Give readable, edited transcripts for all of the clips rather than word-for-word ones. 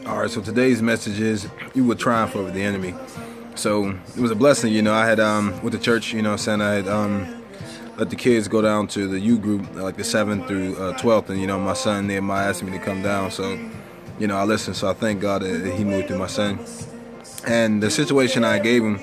All right, so today's message is you will triumph over the enemy. So it was a blessing, I had with the church, saying I had let the kids go down to the U group, like the 7th through 12th, and my son Nehemiah asked me to come down. So, I listened. So I thank God that He moved through my son. And the situation I gave him,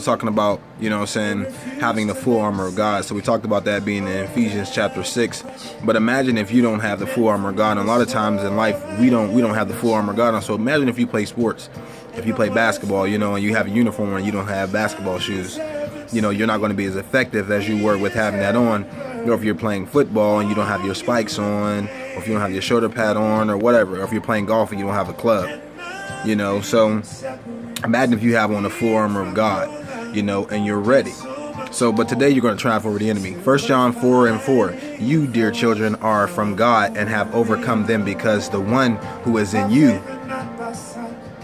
talking about, saying having the full armor of God. So we talked about that being in Ephesians chapter 6. But imagine if you don't have the full armor of God. And a lot of times in life, we don't have the full armor of God on. So imagine if you play sports, if you play basketball, and you have a uniform and you don't have basketball shoes. You're not going to be as effective as you were with having that on. Or if you're playing football and you don't have your spikes on, or if you don't have your shoulder pad on or whatever, or if you're playing golf and you don't have a club, so imagine if you have on the full armor of God, and you're ready. So, but today you're going to triumph over the enemy. 1 John 4:4, you, dear children, are from God and have overcome them, because the one who is in you,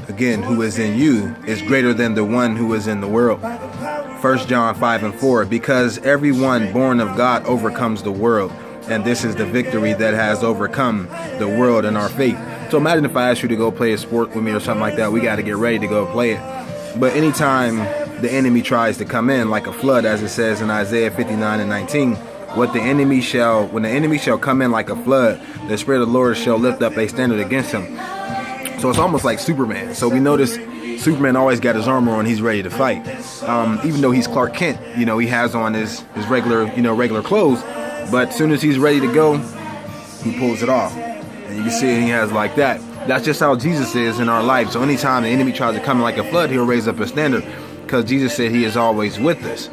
again, who is in you, is greater than the one who is in the world. 1 John 5:4, because everyone born of God overcomes the world, and this is the victory that has overcome the world in our faith. So imagine if I asked you to go play a sport with me or something like that. We got to get ready to go play it. But anytime the enemy tries to come in like a flood, as it says in Isaiah 59:19, when the enemy shall come in like a flood, the Spirit of the Lord shall lift up a standard against him. So it's almost like Superman. So we notice Superman always got his armor on. He's ready to fight. Even though he's Clark Kent, he has on his regular clothes. But as soon as he's ready to go, he pulls it off. And you can see he has like that. That's just how Jesus is in our life. So anytime the enemy tries to come in like a flood, he'll raise up a standard, because Jesus said He is always with us.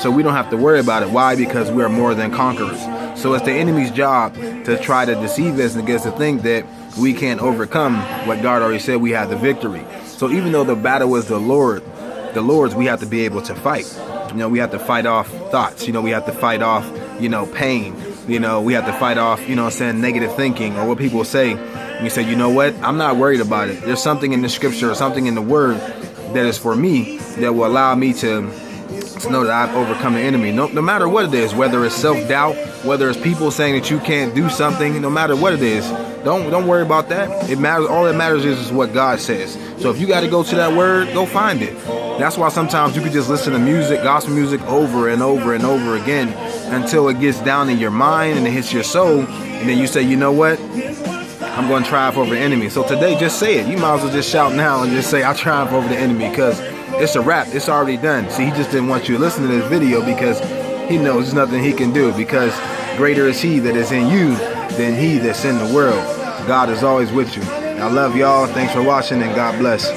So we don't have to worry about it. Why? Because we are more than conquerors. So it's the enemy's job to try to deceive us and get us to think that we can't overcome what God already said we have the victory. So even though the battle is the Lord's, we have to be able to fight. We have to fight off thoughts. We have to fight off, pain. We have to fight off, negative thinking or what people say. And you say, you know what? I'm not worried about it. There's something in the scripture or something in the word that is for me that will allow me to know that I've overcome the enemy. No matter what it is, whether it's self-doubt, whether it's people saying that you can't do something, no matter what it is, don't worry about that. It matters. All that matters is what God says. So if you got to go to that word, go find it. That's why sometimes you can just listen to music, gospel music, over and over and over again until it gets down in your mind and it hits your soul. And then you say, you know what? I'm going to triumph over the enemy. So today, just say it. You might as well just shout now and just say, I triumph over the enemy, because it's a wrap. It's already done. See, He just didn't want you to listen to this video because He knows there's nothing He can do, because greater is He that is in you than he that's in the world. God is always with you. I love y'all. Thanks for watching, and God bless.